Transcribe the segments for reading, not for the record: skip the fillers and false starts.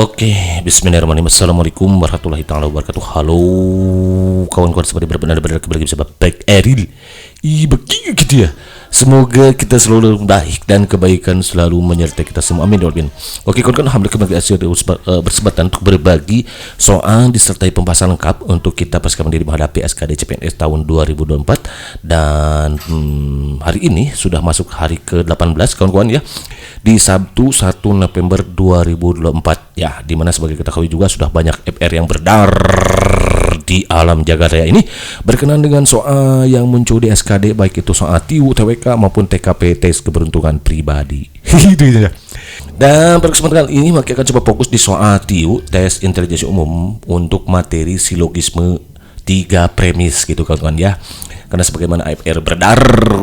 Oke, bismillahirrahmanirrahim. Assalamualaikum warahmatullahi taala wabarakatuh. Halo kawan-kawan, seperti benar-benar kembali bersama Baik Eril. Begini gitu ya. Semoga kita selalu baik dan kebaikan selalu menyertai kita semua. Amin ya rabbal alamin. Oke kawan-kawan, alhamdulillah kembali bersempatan untuk berbagi soal disertai pembahasan lengkap untuk kita pasca mandiri menghadapi SKD CPNS tahun 2024 dan hari ini sudah masuk hari ke-18 kawan-kawan ya. Di Sabtu 1 November 2024 ya, dimana sebagai kita ketahui juga sudah banyak FR yang beredar di alam jagat raya ini berkenaan dengan soal yang muncul di SKD, baik itu soal TIU, TWK maupun TKP tes keberuntungan pribadi. Dan pada kesempatan kali ini maka akan coba fokus di soal TIU, tes intelijensi umum, untuk materi silogisme 3 premis gitu kawan-kawan ya. Karena sebagaimana AFR beredar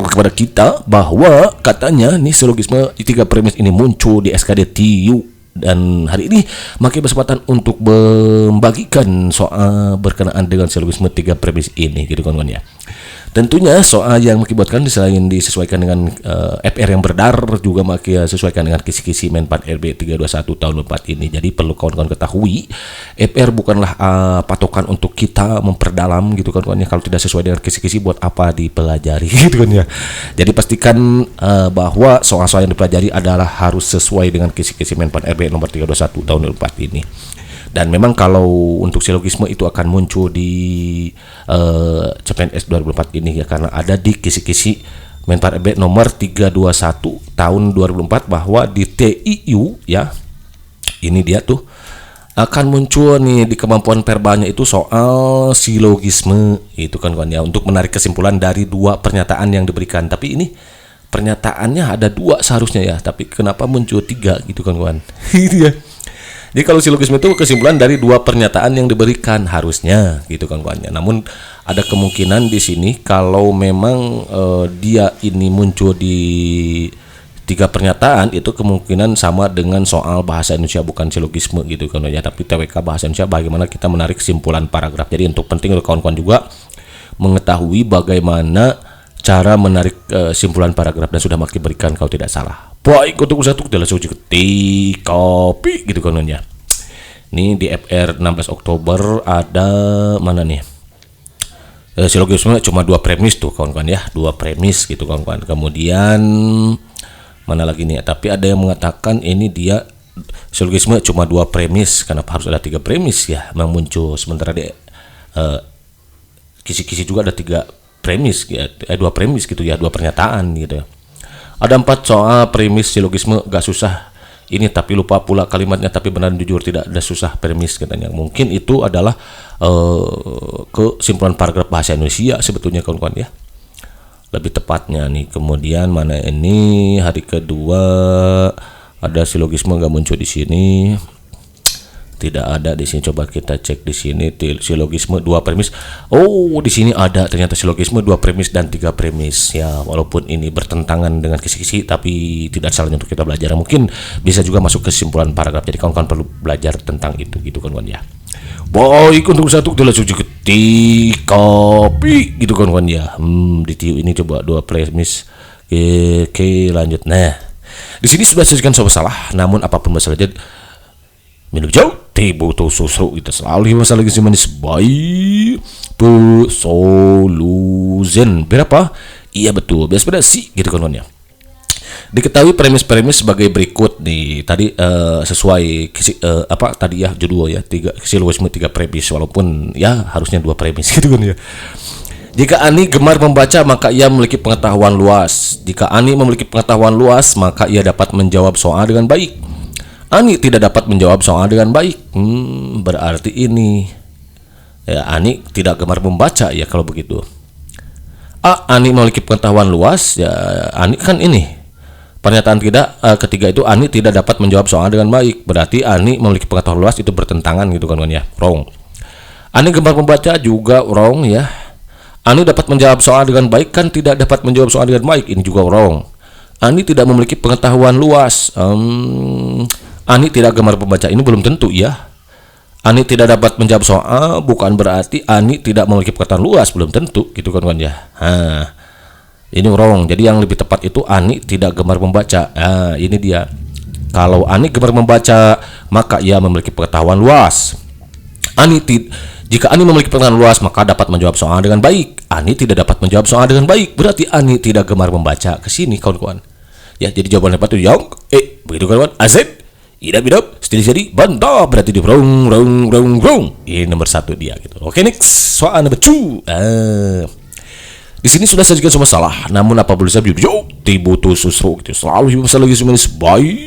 kepada kita bahwa katanya nih silogisme 3 premis ini muncul di SKD TIU, dan hari ini makai kesempatan untuk membagikan soal berkenaan dengan silogisme 3 premis ini gitu kawan-kawan ya. Tentunya soal yang mengakibatkan selain disesuaikan dengan FR yang beredar, juga makai sesuaikan dengan kisi-kisi Menpan RB 321 tahun 4 ini. Jadi perlu kawan-kawan ketahui, FR bukanlah patokan untuk kita memperdalam gitu kawan-kawan ya. Kalau tidak sesuai dengan kisi-kisi, buat apa dipelajari gitu kan ya. Jadi pastikan bahwa soal-soal yang dipelajari adalah harus sesuai dengan kisi-kisi Menpan RB nomor 321 tahun 4 ini. Dan memang kalau untuk silogisme itu akan muncul di CPNS 2004 ini ya, karena ada di kisi-kisi Menpan RB nomor 321 tahun 2004 bahwa di TIU ya, ini dia tuh akan muncul nih di kemampuan verbanya itu soal silogisme itu kan kawan ya, untuk menarik kesimpulan dari 2 pernyataan yang diberikan. Tapi ini pernyataannya ada 2 seharusnya ya, tapi kenapa muncul 3 gitu kan kawan. Itu ya. Jadi kalau silogisme itu kesimpulan dari 2 pernyataan yang diberikan harusnya gitu kan kawannya. Namun ada kemungkinan di sini kalau memang dia ini muncul di 3 pernyataan, itu kemungkinan sama dengan soal bahasa Indonesia, bukan silogisme gitu kan ya, tapi TWK bahasa Indonesia, bagaimana kita menarik kesimpulan paragraf. Jadi untuk penting untuk kawan-kawan juga mengetahui bagaimana cara menarik simpulan paragraf, dan sudah makin berikan kalau tidak salah. Baik, untuk satu kita langsung ketik copy gitu kan ya. Ini di FR 16 Oktober ada mana nih? Silogisme cuma 2 premis tuh kawan-kawan ya, 2 premis gitu kawan-kawan. Kemudian mana lagi nih? Tapi ada yang mengatakan ini dia silogisme cuma 2 premis, kenapa harus ada 3 premis ya? Memang muncul, sementara di kisi-kisi juga ada 3 premis ya, 2 premis gitu ya, 2 pernyataan gitu ya. Ada 4 soal premis silogisme, gak susah ini, tapi lupa pula kalimatnya, tapi benar jujur tidak ada susah premis katanya. Mungkin itu adalah kesimpulan paragraf bahasa Indonesia sebetulnya kawan-kawan ya, lebih tepatnya nih. Kemudian mana ini hari kedua ada silogisme gak muncul di sini, tidak ada di sini. Coba kita cek di sini silogisme 2 premis. Oh, di sini ada ternyata silogisme 2 premis dan 3 premis ya. Walaupun ini bertentangan dengan kisi-kisi, tapi tidak salahnya untuk kita belajar. Mungkin bisa juga masuk kesimpulan paragraf. Jadi kawan-kawan perlu belajar tentang itu gitu kawan-kawan ya. Baik, untuk satu kita langsung ketik copy gitu kawan-kawan ya. Di TIU ini coba 2 premis. Oke, lanjut. Nah, di sini sudah disebutkan soal salah, namun apapun masalah jadi minum jauh teh botol susu kita selalu masalah lagi manis baik soluzen berapa? Iya betul, biasa sih gitu kan ya. Diketahui premis-premis sebagai berikut nih tadi, sesuai apa tadi ya judul ya, 3 silogisme 3 premis, walaupun ya harusnya 2 premis gitu kan ya. Jika Ani gemar membaca, maka ia memiliki pengetahuan luas. Jika Ani memiliki pengetahuan luas, maka ia dapat menjawab soal dengan baik. Ani tidak dapat menjawab soal dengan baik. Berarti ini ya, Ani tidak gemar membaca ya kalau begitu. Ani memiliki pengetahuan luas ya, Ani kan ini pernyataan ketiga itu Ani tidak dapat menjawab soal dengan baik. Berarti Ani memiliki pengetahuan luas itu bertentangan gitu kan ya, wrong. Ani gemar membaca juga wrong ya. Ani dapat menjawab soal dengan baik kan tidak dapat menjawab soal dengan baik, ini juga wrong. Ani tidak memiliki pengetahuan luas. Ani tidak gemar membaca, ini belum tentu ya. Ani tidak dapat menjawab soal bukan berarti Ani tidak memiliki pengetahuan luas, belum tentu gitu kan ya. Ini wrong. Jadi yang lebih tepat itu Ani tidak gemar membaca. Ini dia. Kalau Ani gemar membaca, maka ia memiliki pengetahuan luas. Jika Ani memiliki pengetahuan luas, maka dapat menjawab soal dengan baik. Ani tidak dapat menjawab soal dengan baik, berarti Ani tidak gemar membaca. Ke sini kawan-kawan. Ya, jadi jawaban tepat itu yang begitu kawan. Azet, idap, jadi bantah, berarti di rong. Ini nomor 1 dia gitu. Oke, next. Soal nomor 2. Di sini sudah sajikan semua salah. Namun apabila saya dibutuh susru gitu. Selalu masalah lagi semuanya sebaik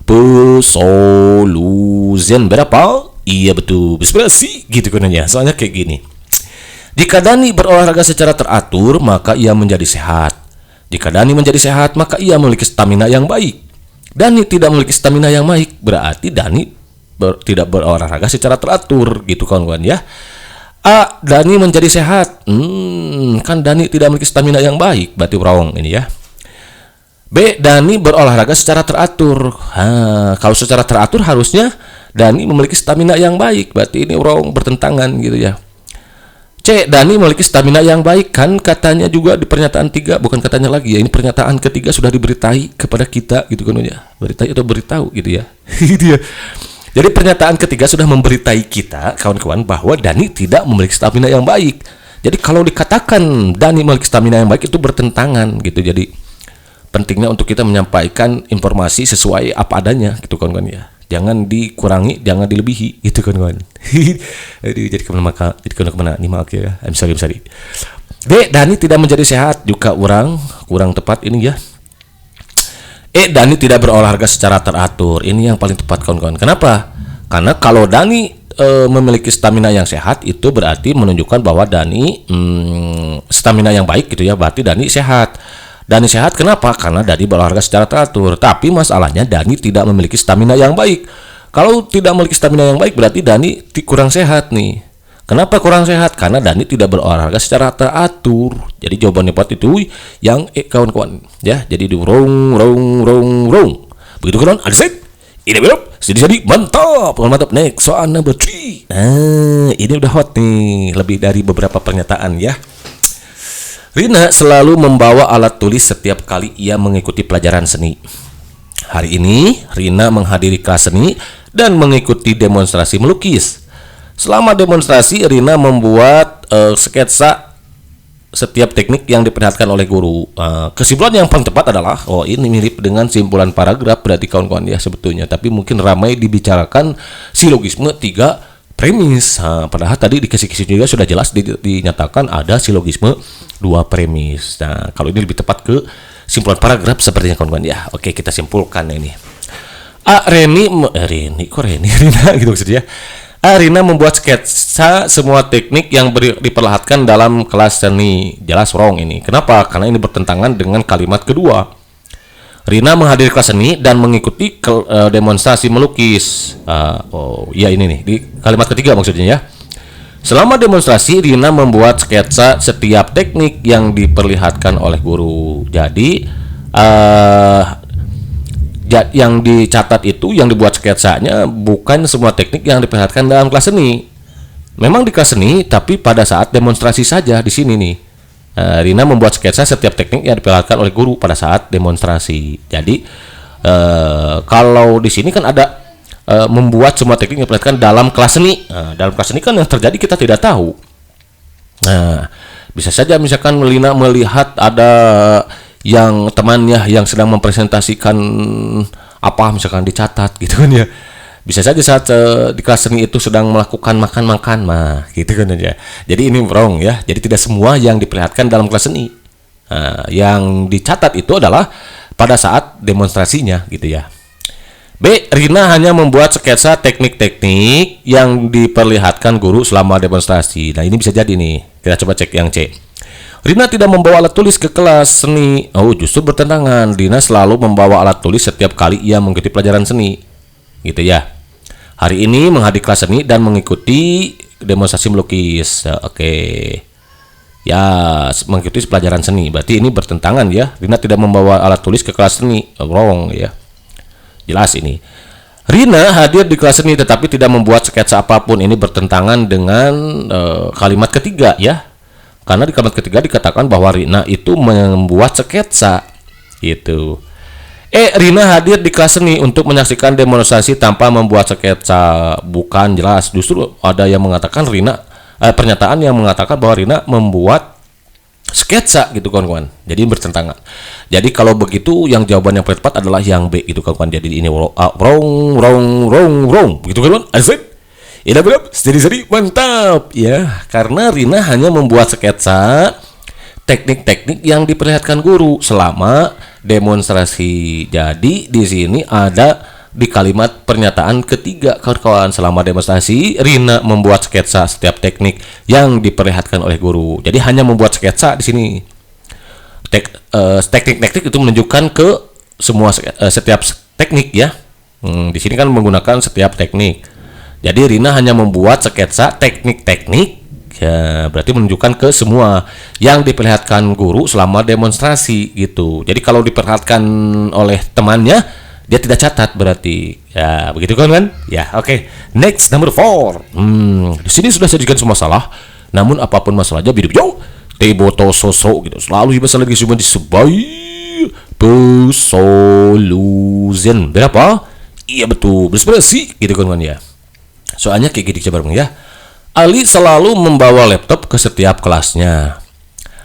pesolusian berapa? Iya betul. Bismillah gitu kunanya. Soalnya kayak gini. Jika Dani berolahraga secara teratur, maka ia menjadi sehat. Jika Dani menjadi sehat, maka ia memiliki stamina yang baik. Dani tidak memiliki stamina yang baik, berarti Dani tidak berolahraga secara teratur gitu kawan-kawan ya. A. Dani menjadi sehat. Kan Dani tidak memiliki stamina yang baik, berarti wrong ini ya. B. Dani berolahraga secara teratur. Kalau secara teratur harusnya Dani memiliki stamina yang baik, berarti ini wrong, bertentangan gitu ya. C. Dani memiliki stamina yang baik, kan katanya juga di pernyataan 3, bukan katanya lagi ya. Ini pernyataan ketiga sudah diberitai kepada kita gitu kan ya. Beritai atau beritahu gitu ya. Gitu ya. Jadi pernyataan ketiga sudah memberitai kita kawan-kawan bahwa Dani tidak memiliki stamina yang baik. Jadi kalau dikatakan Dani memiliki stamina yang baik itu bertentangan gitu. Jadi pentingnya untuk kita menyampaikan informasi sesuai apa adanya gitu kawan-kawan ya. Jangan dikurangi, jangan dilebihi gitu kawan-kawan. Jadi kemana nih maaf ya. I'm sorry. D. Dani tidak menjadi sehat, juga kurang tepat ini ya. Dani tidak berolahraga secara teratur. Ini yang paling tepat kawan-kawan. Kenapa? Karena kalau Dani memiliki stamina yang sehat, itu berarti menunjukkan bahwa Dani stamina yang baik gitu ya. Berarti Dani sehat. Dani sehat kenapa? Karena Dani berolahraga secara teratur. Tapi masalahnya Dani tidak memiliki stamina yang baik. Kalau tidak memiliki stamina yang baik, berarti Dani kurang sehat nih. Kenapa kurang sehat? Karena Dani tidak berolahraga secara teratur. Jadi jawaban tepat itu yang kawan-kawan ya. Jadi di rong. Begitu kan? Ada set. Ini belum. Jadi mantap. Next soal number 3. Nah, ini udah hot nih. Lebih dari beberapa pernyataan ya. Rina selalu membawa alat tulis setiap kali ia mengikuti pelajaran seni. Hari ini Rina menghadiri kelas seni dan mengikuti demonstrasi melukis. Selama demonstrasi, Rina membuat sketsa setiap teknik yang diperlihatkan oleh guru. Kesimpulan yang paling tepat adalah, ini mirip dengan simpulan paragraf berarti kawan-kawan ya sebetulnya. Tapi mungkin ramai dibicarakan silogisme 3 premis. Padahal tadi di kisi-kisi juga sudah jelas dinyatakan ada silogisme 2 premis. Nah, kalau ini lebih tepat ke simpulan paragraf sepertinya kawan-kawan ya. Oke, kita simpulkan ini. Rina gitu maksudnya. Rina membuat sketsa semua teknik yang diperlihatkan dalam kelas seni. Jelas wrong ini. Kenapa? Karena ini bertentangan dengan kalimat kedua. Rina menghadiri kelas seni dan mengikuti demonstrasi melukis. Ini nih di kalimat ketiga maksudnya ya. Selama demonstrasi, Rina membuat sketsa setiap teknik yang diperlihatkan oleh guru. Jadi yang dicatat itu, yang dibuat sketsanya bukan semua teknik yang diperlihatkan dalam kelas seni. Memang di kelas seni, tapi pada saat demonstrasi saja di sini nih. Rina membuat sketsa setiap teknik yang diperlihatkan oleh guru pada saat demonstrasi. Jadi kalau di sini kan ada membuat semua teknik yang diperlihatkan dalam kelas seni. Dalam kelas seni kan yang terjadi kita tidak tahu. Bisa saja misalkan Rina melihat ada yang temannya yang sedang mempresentasikan apa misalkan dicatat gitu kan ya. Bisa saja saat di kelas seni itu sedang melakukan makan gitu kan aja. Jadi ini wrong ya. Jadi tidak semua yang diperlihatkan dalam kelas seni. Yang dicatat itu adalah pada saat demonstrasinya gitu ya. B. Rina hanya membuat sketsa teknik-teknik yang diperlihatkan guru selama demonstrasi. Nah, ini bisa jadi nih. Kita coba cek yang C. Rina tidak membawa alat tulis ke kelas seni. Justru bertentangan. Rina selalu membawa alat tulis setiap kali ia mengikuti pelajaran seni. Gitu ya. Hari ini menghadiri kelas seni dan mengikuti demonstrasi melukis. Oke. Ya, mengikuti pelajaran seni. Berarti ini bertentangan ya. Rina tidak membawa alat tulis ke kelas seni. Wrong ya. Jelas ini. Rina hadir di kelas seni tetapi tidak membuat sketsa apapun. Ini bertentangan dengan kalimat ketiga ya. Karena di kalimat ketiga dikatakan bahwa Rina itu membuat sketsa. Gitu. Rina hadir di kelas seni untuk menyaksikan demonstrasi tanpa membuat sketsa. Bukan, jelas. Justru ada yang mengatakan pernyataan yang mengatakan bahwa Rina membuat sketsa gitu kawan-kawan. Jadi bertentangan. Jadi kalau begitu yang jawaban yang paling tepat adalah yang B itu kawan-kawan. Jadi ini wrong begitu kawan-kawan. Asik. Ini benar, seri mantap ya. Karena Rina hanya membuat sketsa teknik-teknik yang diperlihatkan guru selama demonstrasi. Jadi di sini ada di kalimat pernyataan ketiga kawan-kawan, selama demonstrasi Rina membuat sketsa setiap teknik yang diperlihatkan oleh guru. Jadi hanya membuat sketsa di sini. Teknik-teknik itu menunjukkan ke semua setiap teknik ya. Di sini kan menggunakan setiap teknik. Jadi Rina hanya membuat sketsa teknik-teknik ya, berarti menunjukkan ke semua yang diperlihatkan guru selama demonstrasi gitu. Jadi kalau diperlihatkan oleh temannya, dia tidak catat berarti. Ya, begitu kan? Ya, oke. Next, number 4. Di sini sudah sajikan semua masalah. Namun apapun masalahnya bidup yo. Teboto sosok gitu. Selalu masalah lagi cuma disebai solution. Berapa? Iya betul. Bersih gitu kan ya. Soalnya kayak gini coba ya. Ali selalu membawa laptop ke setiap kelasnya.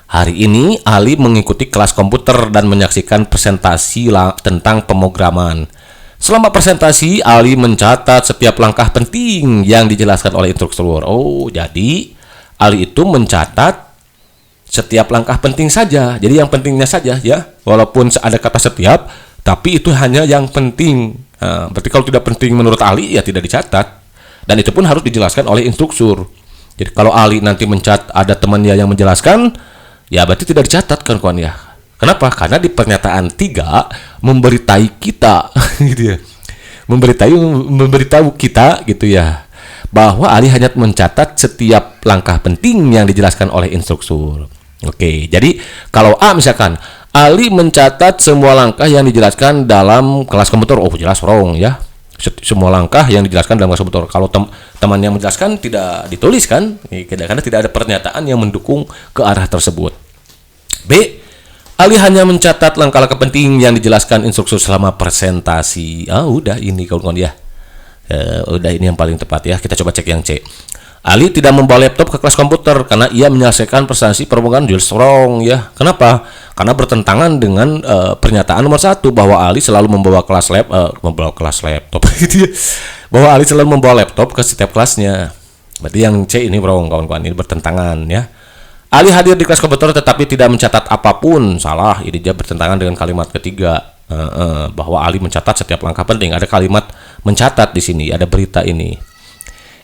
Hari ini Ali mengikuti kelas komputer dan menyaksikan presentasi tentang pemrograman. Selama presentasi, Ali mencatat setiap langkah penting yang dijelaskan oleh instruktur. Oh, jadi Ali itu mencatat setiap langkah penting saja. Jadi yang pentingnya saja ya. Walaupun ada kata setiap, tapi itu hanya yang penting. Berarti kalau tidak penting menurut Ali ya tidak dicatat. Dan itu pun harus dijelaskan oleh instruktur. Jadi kalau Ali nanti ada temannya yang menjelaskan, ya berarti tidak dicatat kan kawan ya. Kenapa? Karena di pernyataan 3 memberitahu kita gitu ya. Memberitahu kita gitu ya, bahwa Ali hanya mencatat setiap langkah penting yang dijelaskan oleh instruktur. Oke, jadi kalau A misalkan Ali mencatat semua langkah yang dijelaskan dalam kelas komputer, oh jelas wrong ya. Semua langkah yang dijelaskan dalam kelas komputer. Kalau teman yang menjelaskan tidak ditulis kan, karena tidak ada pernyataan yang mendukung ke arah tersebut. B. Ali hanya mencatat langkah-langkah penting yang dijelaskan instruktur selama presentasi. Udah ini kawan-kawan ya. Udah ini yang paling tepat ya. Kita coba cek yang C. Ali tidak membawa laptop ke kelas komputer karena ia menyelesaikan presentasi pemrograman jelas wrong ya. Kenapa? Karena bertentangan dengan pernyataan nomor 1 bahwa Ali selalu membawa laptop gitu ya. Bahwa Ali selalu membawa laptop ke setiap kelasnya. Berarti yang C ini wrong kawan-kawan, ini bertentangan ya. Ali hadir di kelas komputer tetapi tidak mencatat apapun. Salah, ini dia bertentangan dengan kalimat ketiga. Bahwa Ali mencatat setiap langkah penting. Ada kalimat mencatat di sini, ada berita ini.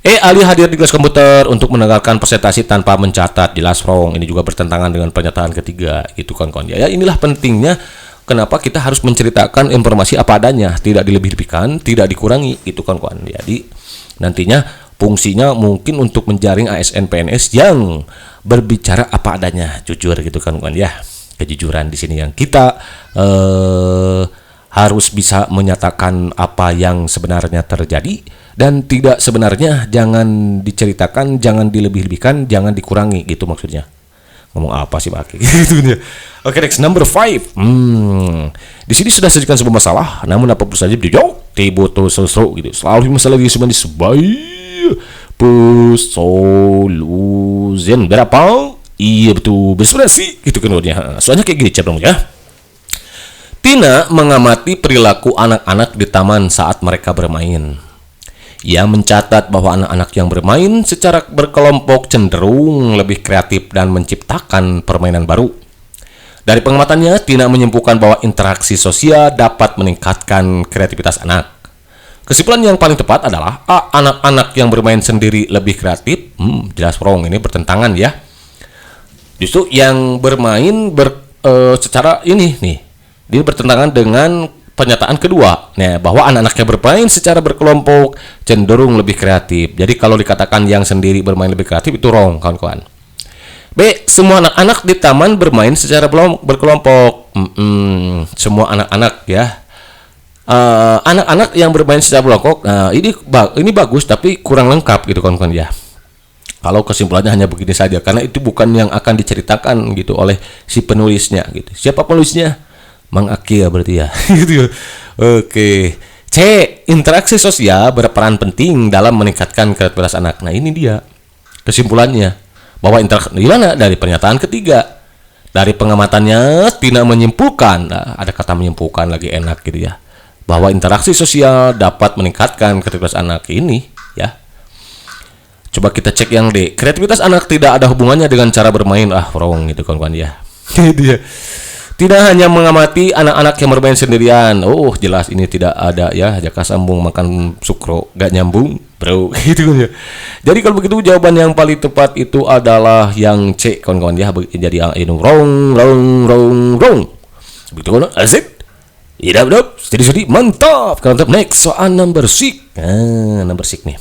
Ali hadir di kelas komputer untuk mendengarkan presentasi tanpa mencatat. Jelas wrong. Ini juga bertentangan dengan pernyataan ketiga. Itu kawan-kawan ya. Inilah pentingnya kenapa kita harus menceritakan informasi apa adanya, tidak dilebih-lebihkan, tidak dikurangi. Itu kawan-kawan. Jadi nantinya fungsinya mungkin untuk menjaring ASN PNS yang berbicara apa adanya, jujur gitu kawan-kawan ya. Kejujuran di sini yang kita harus bisa menyatakan apa yang sebenarnya terjadi dan tidak sebenarnya, jangan diceritakan, jangan dilebih-lebihkan, jangan dikurangi gitu maksudnya. Ngomong apa sih Pak? Gitu ya. Oke, next number 5. Di sini sudah sajikan sebuah masalah, namun apapun saja teboto sosok gitu. Selalu masalah lagi cuma disebai solution. Berapa? Iya betul, bersih gitu kan ya. Soalnya kayak gini dong ya. Tina mengamati perilaku anak-anak di taman saat mereka bermain. Ia mencatat bahwa anak-anak yang bermain secara berkelompok cenderung lebih kreatif dan menciptakan permainan baru. Dari pengamatannya, Tina menyimpulkan bahwa interaksi sosial dapat meningkatkan kreativitas anak. Kesimpulan yang paling tepat adalah A. Anak-anak yang bermain sendiri lebih kreatif. Jelas wrong, ini bertentangan ya. Justru yang bermain secara ini nih, dia bertentangan dengan pernyataan kedua, bahwa anak-anak yang bermain secara berkelompok cenderung lebih kreatif. Jadi kalau dikatakan yang sendiri bermain lebih kreatif itu wrong, kawan-kawan. B. Semua anak-anak di taman bermain secara berkelompok. Semua anak-anak ya. Anak-anak yang bermain secara berkelompok. Ini bagus tapi kurang lengkap gitu, kawan-kawan ya. Kalau kesimpulannya hanya begini saja, karena itu bukan yang akan diceritakan gitu oleh si penulisnya gitu. Siapa penulisnya? Mang Aki ya berarti ya. Gitu ya. Oke. C. Interaksi sosial berperan penting dalam meningkatkan kreativitas anak. Nah ini dia kesimpulannya. Bahwa interaksi gimana? Dari pernyataan ketiga. Dari pengamatannya Tina menyimpulkan, nah, ada kata menyimpulkan lagi enak gitu ya. Bahwa interaksi sosial dapat meningkatkan kreativitas anak ini ya. Coba kita cek yang D. Kreativitas anak tidak ada hubungannya dengan cara bermain. Wrong gitu kawan-kawan ya. Dia tidak hanya mengamati anak-anak yang bermain sendirian. Jelas ini tidak ada ya. Jaka sambung makan sukro gak nyambung, bro. Gitu kan ya. Jadi kalau begitu jawaban yang paling tepat itu adalah yang C, kawan-kawan ya. Jadi yang ini wrong. Begitu kan? Asik. Idap. Sedih. Mantap. Mantap. Next soal number 6. Number 6 nih.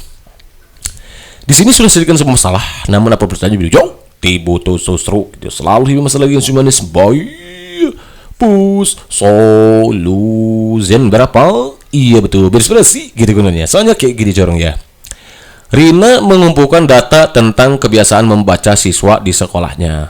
Di sini sudah sedikit sebuah masalah. Namun apa pertanyaan video? Tibuto sosro. Selalu hidup masalah yang sumanis boy. Pus soluzen berapa? Iya betul, bersih gitu gunanya. Soalnya kayak gini corong ya. Rina mengumpulkan data tentang kebiasaan membaca siswa di sekolahnya.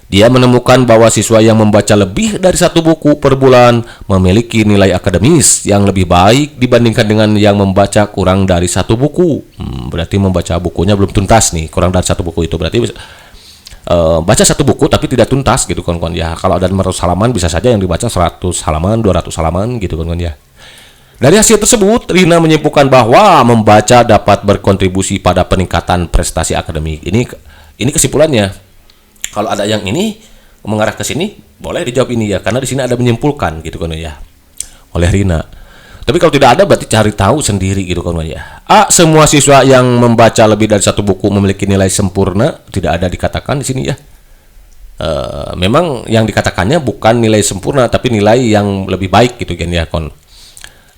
Dia menemukan bahwa siswa yang membaca lebih dari satu buku per bulan memiliki nilai akademis yang lebih baik dibandingkan dengan yang membaca kurang dari satu buku. Berarti membaca bukunya belum tuntas nih. Kurang dari satu buku itu berarti baca satu buku tapi tidak tuntas gitu kawan-kawan ya. Kalau ada 500 halaman bisa saja yang dibaca 100 halaman, 200 halaman gitu kawan-kawan ya. Dari hasil tersebut, Rina menyimpulkan bahwa membaca dapat berkontribusi pada peningkatan prestasi akademik. Ini kesimpulannya. Kalau ada yang ini mengarah ke sini, boleh dijawab ini ya, karena di sini ada menyimpulkan gitu kawan ya. Oleh Rina. Tapi kalau tidak ada berarti cari tahu sendiri gitu kawan ya. A. Semua siswa yang membaca lebih dari satu buku memiliki nilai sempurna. Tidak ada dikatakan di sini ya. Memang yang dikatakannya bukan nilai sempurna tapi nilai yang lebih baik gitu kan ya kon.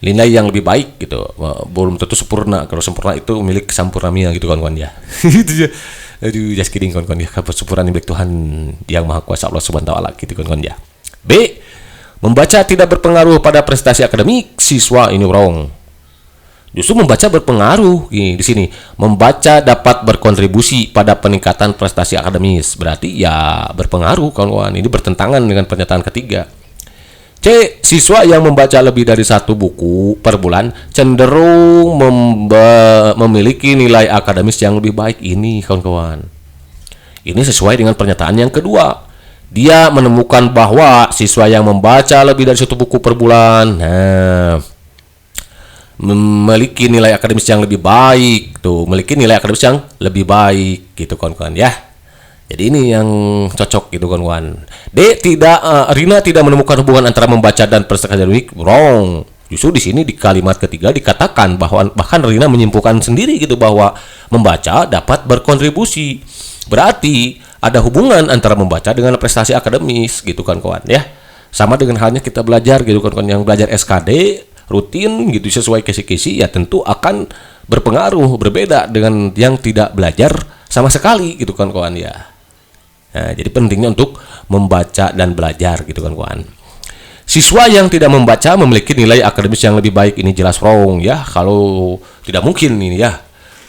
Nilai yang lebih baik gitu. Belum tentu sempurna. Kalau sempurna itu milik Sampurnamia gitu kawan ya. Itu ya. Aduh, just kidding kawan ya. Kesempurnaan milik Tuhan yang Maha Kuasa Allah Subhanahu wa taala gitu kawan ya. B. Membaca tidak berpengaruh pada prestasi akademik siswa. Ini wrong. Justru membaca berpengaruh di sini. Membaca dapat berkontribusi pada peningkatan prestasi akademis. Berarti ya berpengaruh kawan-kawan. Ini bertentangan dengan pernyataan ketiga. C. Siswa yang membaca lebih dari satu buku per bulan cenderung memiliki nilai akademis yang lebih baik. Ini kawan-kawan. Ini sesuai dengan pernyataan yang kedua. Dia menemukan bahwa siswa yang membaca lebih dari satu buku per bulan memiliki nilai akademis yang lebih baik. Memiliki nilai akademis yang lebih baik gitu kawan-kawan ya. Jadi ini yang cocok gitu kawan-kawan. D. Rina tidak menemukan hubungan antara membaca dan prestasi akademik. Wrong. Justru di sini di kalimat ketiga dikatakan bahwa bahkan Rina menyimpulkan sendiri gitu bahwa membaca dapat berkontribusi. Berarti ada hubungan antara membaca dengan prestasi akademis gitu kan kawan ya. Sama dengan halnya kita belajar gitu kan, yang belajar SKD rutin gitu sesuai kisi-kisi ya tentu akan berpengaruh berbeda dengan yang tidak belajar sama sekali gitu kan kawan ya. Nah, jadi pentingnya untuk membaca dan belajar gitu kan kawan. Siswa yang tidak membaca memiliki nilai akademis yang lebih baik. Ini jelas wrong ya. Kalau tidak mungkin ini ya.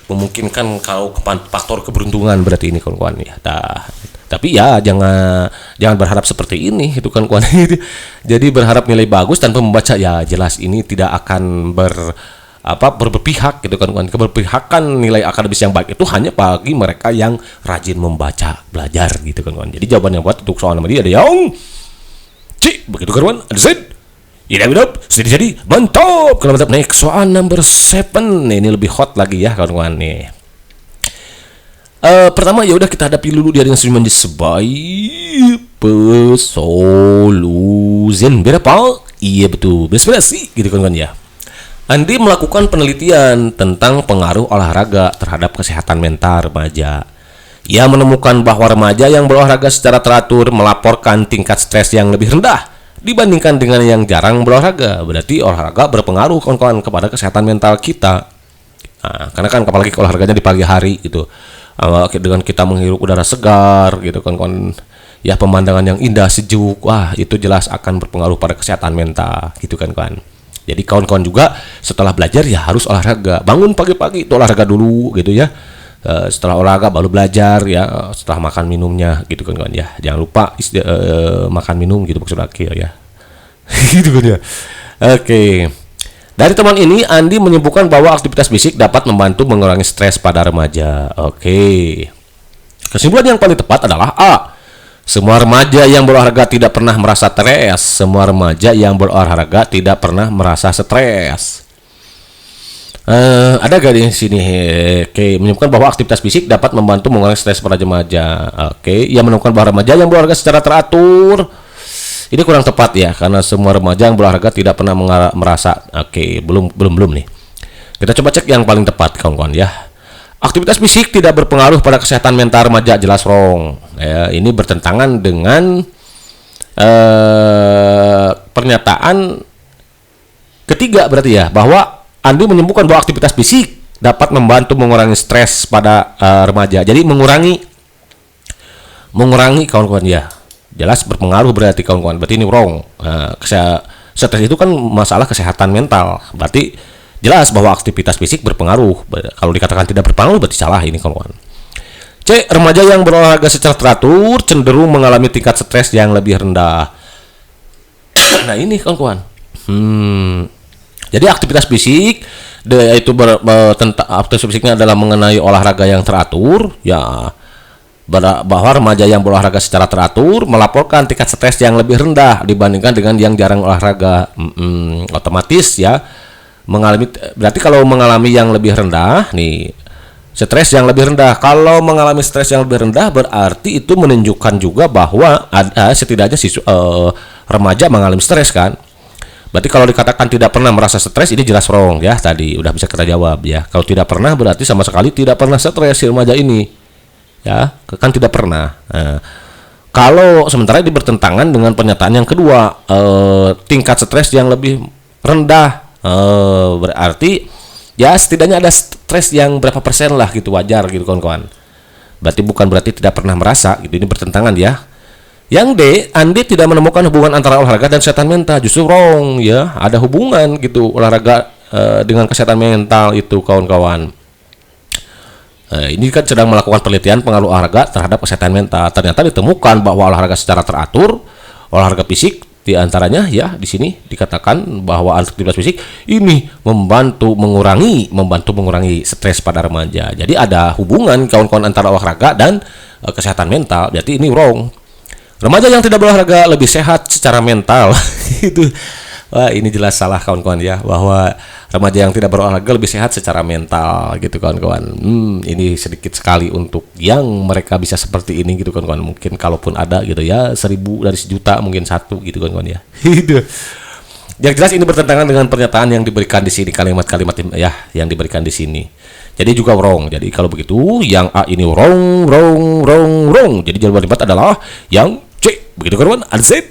Memungkinkan kalau faktor keberuntungan berarti ini kawan-kawan ya. Tapi ya jangan berharap seperti ini itu kan kawan. Jadi berharap nilai bagus tanpa membaca ya jelas ini tidak akan berpihak gitu kan kawan. Keberpihakan nilai akademis yang baik itu hanya bagi mereka yang rajin membaca, belajar gitu kan kawan. Jadi jawaban yang buat untuk soal nama dia ada yang C, begitu kawan. Ada Z. Hidup, jadi mantap. Kalau mantap, next soal number 7. Ini lebih hot lagi ya kawan-kawan nih. Pertama ya udah kita hadapi dulu dia dengan senyuman sebaik soluzen berapa? Iya betul, bersih gitu kawan-kawan ya. Andi melakukan penelitian tentang pengaruh olahraga terhadap kesehatan mental remaja. Ia menemukan bahwa remaja yang berolahraga secara teratur melaporkan tingkat stres yang lebih rendah dibandingkan dengan yang jarang berolahraga. Berarti olahraga berpengaruh kawan-kawan kepada kesehatan mental kita. Nah, karena kan apalagi olahraganya di pagi hari gitu. Dengan kita menghirup udara segar gitu kawan-kawan. Ya pemandangan yang indah, sejuk. Wah, itu jelas akan berpengaruh pada kesehatan mental gitu kan kawan. Jadi kawan-kawan juga setelah belajar ya harus olahraga. Bangun pagi-pagi itu olahraga dulu gitu ya. setelah olahraga baru belajar ya, setelah makan minumnya gitu kan ya. Jangan lupa makan minum gitu maksud akhir ya. Gitu kan ya. Oke. Dari teman ini, Andi menyimpulkan bahwa aktivitas fisik dapat membantu mengurangi stres pada remaja. Oke. Kesimpulan yang paling tepat adalah A. Semua remaja yang berolahraga tidak pernah merasa stres. Semua remaja yang berolahraga tidak pernah merasa stres. Ada gak di sini? Oke, menyebutkan bahwa aktivitas fisik dapat membantu mengurangi stres pada remaja. Oke, ia menemukan bahwa remaja yang berolahraga secara teratur. Ini kurang tepat ya, karena semua remaja yang berolahraga tidak pernah merasa. Oke, belum nih. Kita coba cek yang paling tepat, kawan-kawan ya. Aktivitas fisik tidak berpengaruh pada kesehatan mental remaja, jelas wrong. Ya, ini bertentangan dengan pernyataan ketiga berarti ya, bahwa Andi menyebutkan bahwa aktivitas fisik dapat membantu mengurangi stres pada remaja. Jadi mengurangi kawan-kawan ya. Jelas berpengaruh berarti kawan-kawan. Berarti ini wrong. Stres itu kan masalah kesehatan mental. Berarti jelas bahwa aktivitas fisik berpengaruh. Kalau dikatakan tidak berpengaruh berarti salah ini kawan-kawan. C. Remaja yang berolahraga secara teratur cenderung mengalami tingkat stres yang lebih rendah. Nah ini kawan-kawan. Jadi aktivitas fisik itu aktivitas fisiknya adalah mengenai olahraga yang teratur ya, bahwa remaja yang berolahraga secara teratur melaporkan tingkat stres yang lebih rendah dibandingkan dengan yang jarang olahraga. Otomatis ya berarti kalau mengalami yang lebih rendah nih, stres yang lebih rendah. Kalau mengalami stres yang lebih rendah berarti itu menunjukkan juga bahwa ada setidaknya remaja mengalami stres kan. Berarti kalau dikatakan tidak pernah merasa stres, ini jelas wrong ya. Tadi udah bisa kita jawab ya. Kalau tidak pernah berarti sama sekali tidak pernah stres si remaja ini. Ya, kan tidak pernah. Kalau sementara ini bertentangan dengan pernyataan yang kedua, tingkat stres yang lebih rendah. Berarti ya setidaknya ada stres yang berapa persen lah gitu, wajar gitu kawan-kawan. Berarti tidak pernah merasa gitu. Ini bertentangan ya. Yang D, Andi tidak menemukan hubungan antara olahraga dan kesehatan mental. Justru wrong ya, ada hubungan gitu olahraga dengan kesehatan mental itu kawan-kawan. Ini kan sedang melakukan penelitian pengaruh olahraga terhadap kesehatan mental. Ternyata ditemukan bahwa olahraga secara teratur, olahraga fisik diantaranya ya di sini dikatakan bahwa aktivitas fisik ini membantu mengurangi stres pada remaja. Jadi ada hubungan kawan-kawan antara olahraga dan kesehatan mental. Berarti ini wrong. Remaja yang tidak berolahraga lebih sehat secara mental. Itu ini jelas salah kawan-kawan ya, bahwa remaja yang tidak berolahraga lebih sehat secara mental gitu kawan-kawan. Ini sedikit sekali untuk yang mereka bisa seperti ini gitu kawan-kawan. Mungkin kalaupun ada gitu ya, 1000 dari 1.000.000 mungkin 1 gitu kawan-kawan ya. Yang jelas ini bertentangan dengan pernyataan yang diberikan di sini, kalimat-kalimat ya yang diberikan di sini. Jadi juga wrong. Jadi kalau begitu yang A ini wrong. Jadi jawaban yang tepat adalah yang C. Begitu kawan-kawan. Z.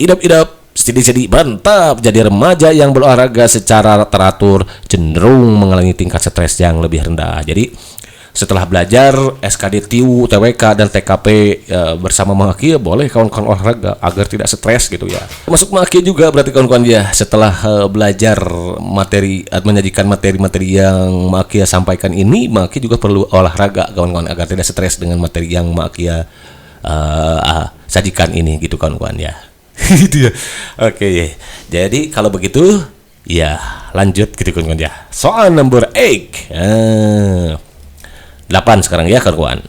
Idap-idap, sedih-sedih, mantap. Jadi remaja yang berolahraga secara teratur cenderung mengalami tingkat stres yang lebih rendah. Jadi setelah belajar SKD TIU, TWK dan TKP bersama Maki, boleh kawan-kawan olahraga agar tidak stres gitu ya. Masuk Maki juga berarti kawan-kawan ya, setelah belajar materi, menyajikan materi-materi yang Maki sampaikan ini, Maki juga perlu olahraga kawan-kawan agar tidak stres dengan materi yang Maki sajikan ini gitu kawan-kawan ya. Gitu ya. Oke. Jadi kalau begitu ya lanjut gitu kawan-kawan ya. Soal nomor 8 sekarang ya kawan-kawan.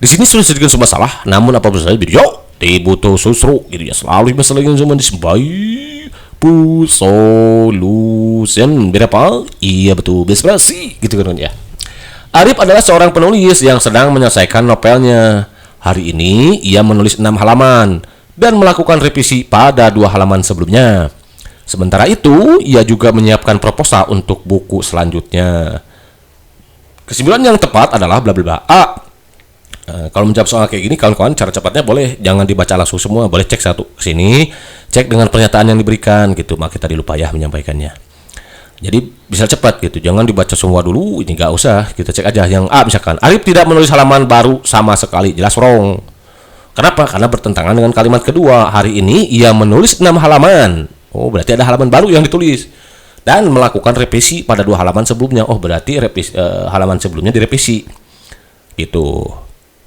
Di sini sudah sedikit masalah, namun apabila saya video dibutuh susru gitu ya, selalu masalah yang zaman disembai solution berapa? Iya betul, inspirasi gitu kan ya. Arif adalah seorang penulis yang sedang menyelesaikan novelnya. Hari ini ia menulis 6 halaman dan melakukan revisi pada 2 halaman sebelumnya. Sementara itu, ia juga menyiapkan proposal untuk buku selanjutnya. Kesimpulan yang tepat adalah bla bla bla. A. Kalau menjawab soal kayak gini, kawan-kawan, cara cepatnya boleh jangan dibaca langsung semua, boleh cek satu ke sini, cek dengan pernyataan yang diberikan gitu. Maka tadi lupa ya menyampaikannya. Jadi bisa cepat gitu, jangan dibaca semua dulu, ini nggak usah, kita cek aja. Yang A misalkan, Arif tidak menulis halaman baru sama sekali, jelas wrong. Kenapa? Karena bertentangan dengan kalimat kedua. Hari ini ia menulis 6 halaman. Oh, berarti ada halaman baru yang ditulis. Dan melakukan revisi pada 2 halaman sebelumnya. Oh, berarti halaman sebelumnya direvisi. Gitu.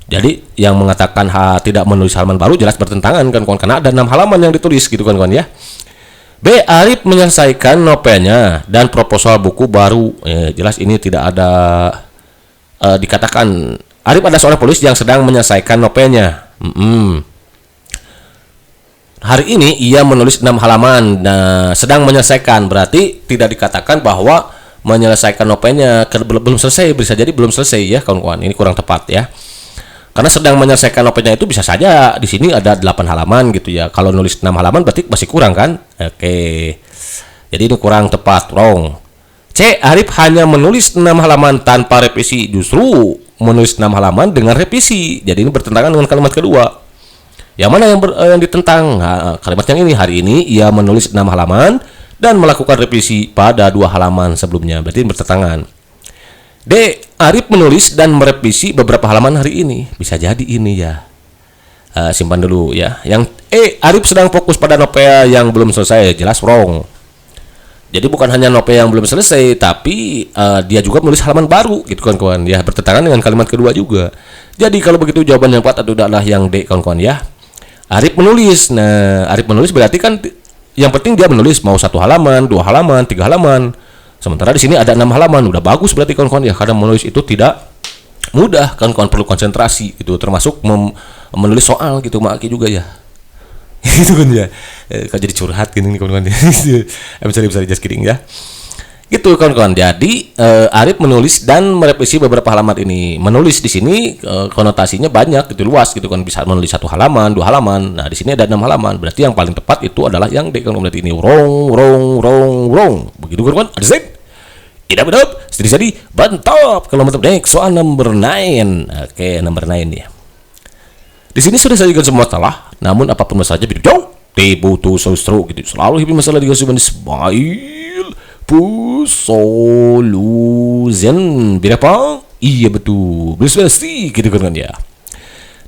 Jadi yang mengatakan tidak menulis halaman baru jelas bertentangan kan kawan, karena ada 6 halaman yang ditulis gitu kan kawan ya. B. Arif menyelesaikan novelnya dan proposal buku baru. Jelas ini tidak ada dikatakan Arif ada seorang penulis yang sedang menyelesaikan novelnya. Hari ini ia menulis 6 halaman. Nah, sedang menyelesaikan berarti tidak dikatakan bahwa menyelesaikan novelnya belum selesai, bisa jadi belum selesai ya kawan-kawan. Ini kurang tepat ya. Karena sedang menyelesaikan novelnya itu bisa saja di sini ada 8 halaman gitu ya. Kalau nulis 6 halaman berarti masih kurang kan? Oke. Jadi ini kurang tepat, wrong. C. Arif hanya menulis 6 halaman tanpa revisi. Justru menulis 6 halaman dengan revisi. Jadi ini bertentangan dengan kalimat kedua. Yang mana yang ditentang? Nah, kalimat yang ini, hari ini ia menulis 6 halaman dan melakukan revisi pada 2 halaman sebelumnya. Berarti ini bertentangan. D. Arif menulis dan merevisi beberapa halaman hari ini. Bisa jadi ini ya. Simpan dulu ya. Yang E. Arif sedang fokus pada novel yang belum selesai. Jelas wrong. Jadi bukan hanya novel yang belum selesai, tapi dia juga menulis halaman baru gitu kawan-kawan. Ya, bertentangan dengan kalimat kedua juga. Jadi kalau begitu jawaban yang tepat adalah yang D kawan-kawan ya. Arif menulis. Nah, Arif menulis berarti kan yang penting dia menulis mau 1 halaman, 2 halaman, 3 halaman. Sementara di sini ada 6 halaman, udah bagus berarti kawan-kawan ya. Karena menulis itu tidak mudah, kawan-kawan perlu konsentrasi gitu, termasuk menulis soal gitu, maki juga ya. Gitu kan ya. Kok jadi curhat gini nih kawan-kawan. Bisa just kidding ya. Gitu kawan-kawan. Jadi Arif menulis dan merevisi beberapa halaman ini. Menulis di sini konotasinya banyak gitu, luas gitu kan, bisa menulis 1 halaman, 2 halaman. Nah, di sini ada 6 halaman. Berarti yang paling tepat itu adalah yang D kawan-kawan. Berarti ini wrong. Begitu kawan-kawan. Ada set. Tidak benar. Jadi bantap. Kalau mantap next soal number 9. Oke, number 9 ya. Di sini sudah saya jelaskan semua salah. Namun apapun masalahnya video jauh. Butuh selalu gitu. Selalu hidup masalah dikasih smile. Solution berapa? Iya betul. Berspesi gitu kan ya.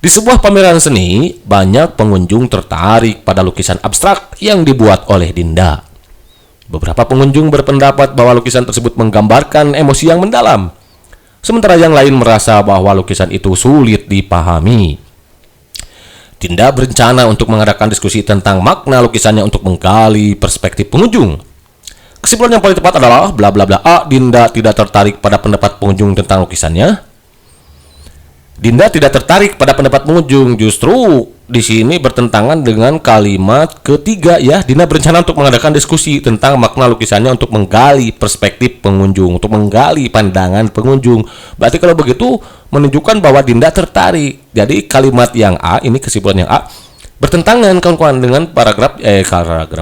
Di sebuah pameran seni, banyak pengunjung tertarik pada lukisan abstrak yang dibuat oleh Dinda. Beberapa pengunjung berpendapat bahwa lukisan tersebut menggambarkan emosi yang mendalam, sementara yang lain merasa bahwa lukisan itu sulit dipahami. Dinda berencana untuk mengadakan diskusi tentang makna lukisannya untuk menggali perspektif pengunjung. Kesimpulan yang paling tepat adalah bla bla bla A. Dinda tidak tertarik pada pendapat pengunjung tentang lukisannya. Dinda tidak tertarik pada pendapat pengunjung. Justru di sini bertentangan dengan kalimat ketiga ya. Dinda berencana untuk mengadakan diskusi tentang makna lukisannya untuk menggali perspektif pengunjung, untuk menggali pandangan pengunjung. Berarti kalau begitu menunjukkan bahwa Dinda tertarik. Jadi kalimat yang A, ini kesimpulan yang A, bertentangan kawan-kawan dengan paragraf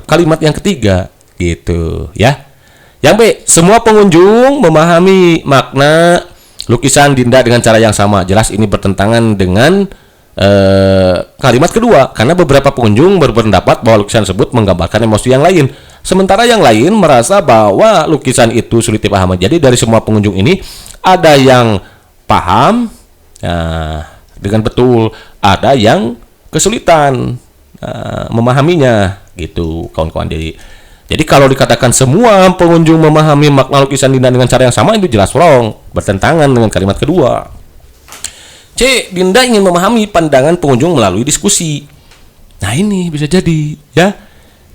kalimat yang ketiga gitu ya. Yang B, semua pengunjung memahami makna lukisan Dinda dengan cara yang sama. Jelas ini bertentangan dengan kalimat kedua, karena beberapa pengunjung berpendapat bahwa lukisan tersebut menggambarkan emosi yang lain, sementara yang lain merasa bahwa lukisan itu sulit dipahami. Jadi dari semua pengunjung ini ada yang paham dengan betul, ada yang kesulitan memahaminya gitu kawan-kawan. Jadi kalau dikatakan semua pengunjung memahami makna lukisan Dinda dengan cara yang sama, itu jelas wrong, bertentangan dengan kalimat kedua. C. Dinda ingin memahami pandangan pengunjung melalui diskusi. Nah ini bisa jadi ya.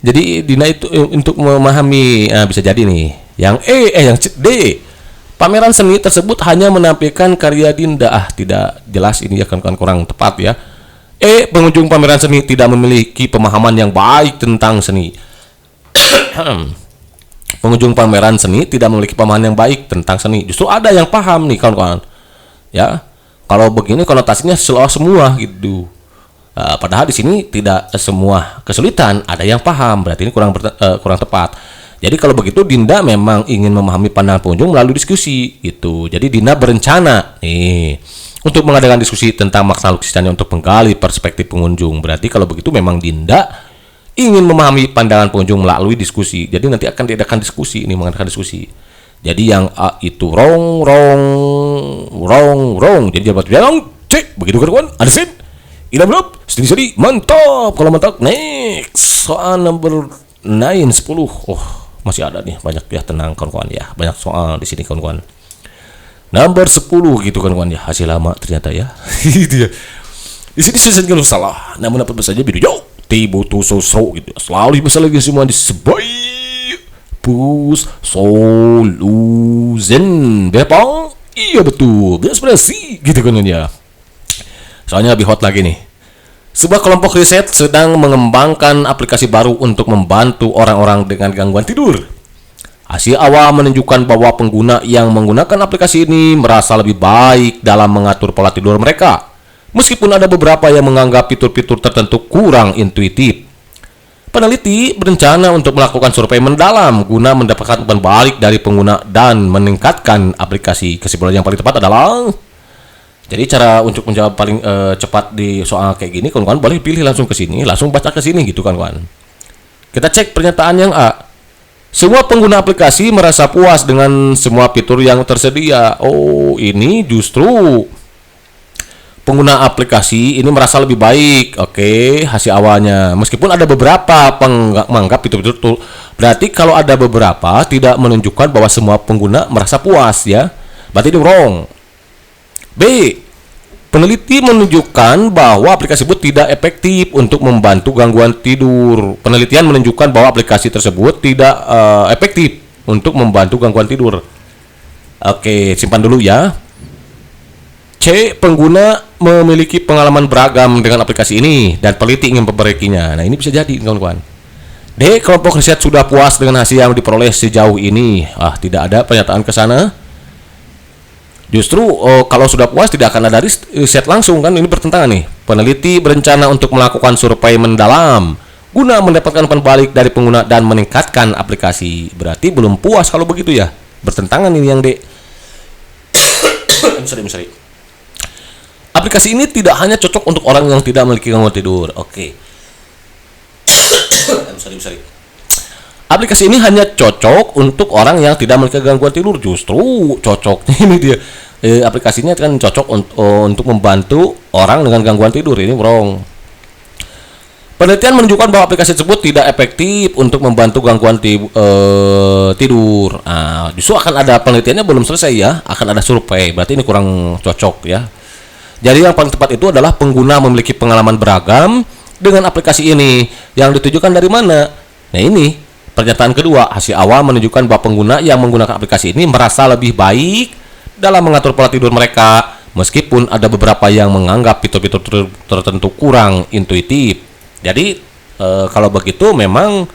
Jadi Dinda itu untuk memahami bisa jadi nih. Yang yang D. Pameran seni tersebut hanya menampilkan karya Dinda. Tidak jelas ini akan kurang tepat ya. Pengunjung pameran seni tidak memiliki pemahaman yang baik tentang seni. Pengunjung pameran seni tidak memiliki pemahaman yang baik tentang seni. Justru ada yang paham nih kawan-kawan. Ya, kalau begini konotasinya semua gitu. Padahal di sini tidak semua kesulitan, ada yang paham. Berarti ini kurang tepat. Jadi kalau begitu Dinda memang ingin memahami pandangan pengunjung melalui diskusi gitu. Jadi Dinda berencana nih untuk mengadakan diskusi tentang makna lukisannya untuk menggali perspektif pengunjung. Berarti kalau begitu memang Dinda ingin memahami pandangan pengunjung melalui diskusi. Jadi nanti akan diadakan diskusi, ini mengadakan diskusi. Jadi yang A itu wrong. Jadi jawaban bilang C. Begitu kan? Ada set. Ila belum? Sedih. Mantap. Kalau mantap, next. Soal number 9, 10. Oh, masih ada nih banyak ya, tenang kawan-kawan ya. Banyak soal di sini kawan-kawan. Nomor 10 gitu kan kawan ya, hasil lama ternyata ya. Itu ya. Di sini sudah kalau salah, namun dapat saja video tibo tu so gitu. Selalu masalah lagi semua disebai pus solution. Berapa? Iya betul, berespresi gitu kan ya. Soalnya lebih hot lagi nih. Sebuah kelompok riset sedang mengembangkan aplikasi baru untuk membantu orang-orang dengan gangguan tidur. Hasil awal menunjukkan bahwa pengguna yang menggunakan aplikasi ini merasa lebih baik dalam mengatur pola tidur mereka, meskipun ada beberapa yang menganggap fitur-fitur tertentu kurang intuitif. Peneliti berencana untuk melakukan survei mendalam guna mendapatkan umpan balik dari pengguna dan meningkatkan aplikasi. Kesimpulan yang paling tepat adalah, jadi cara untuk menjawab paling cepat di soal kayak gini, kawan-kawan boleh pilih langsung ke sini, langsung baca ke sini gitu kan, kawan. Kita cek pernyataan yang A. Semua pengguna aplikasi merasa puas dengan semua fitur yang tersedia. Oh, ini justru pengguna aplikasi ini merasa lebih baik. Oke, hasil awalnya. Meskipun ada beberapa menganggap fitur-fitur itu. Berarti kalau ada beberapa tidak menunjukkan bahwa semua pengguna merasa puas ya. Berarti itu wrong. B. Peneliti menunjukkan bahwa aplikasi tersebut tidak efektif untuk membantu gangguan tidur. Penelitian menunjukkan bahwa aplikasi tersebut tidak efektif untuk membantu gangguan tidur. Oke, simpan dulu ya. C. Pengguna memiliki pengalaman beragam dengan aplikasi ini dan peneliti ingin memperbaikinya. Nah, ini bisa jadi, kawan-kawan. D. Kelompok riset sudah puas dengan hasil yang diperoleh sejauh ini. Tidak ada pernyataan ke sana. Justru kalau sudah puas tidak akan ada riset langsung kan, ini bertentangan nih. Peneliti berencana untuk melakukan survei mendalam guna mendapatkan umpan balik dari pengguna dan meningkatkan aplikasi. Berarti belum puas kalau begitu ya. Bertentangan ini yang D. Sorry. Aplikasi ini tidak hanya cocok untuk orang yang tidak memiliki gangguan tidur. Oke. Sorry. Aplikasi ini hanya cocok untuk orang yang tidak memiliki gangguan tidur. Justru cocoknya ini dia. Aplikasinya kan cocok untuk membantu orang dengan gangguan tidur. Ini wrong. Penelitian menunjukkan bahwa aplikasi tersebut tidak efektif untuk membantu gangguan tidur. Justru akan ada penelitiannya belum selesai ya. Akan ada survei. Berarti ini kurang cocok ya. Jadi yang paling tepat itu adalah pengguna memiliki pengalaman beragam dengan aplikasi ini. Yang ditujukan dari mana? Nah ini. Pernyataan kedua, hasil awal menunjukkan bahwa pengguna yang menggunakan aplikasi ini merasa lebih baik dalam mengatur pola tidur mereka, meskipun ada beberapa yang menganggap fitur-fitur tertentu kurang intuitif. Jadi kalau begitu memang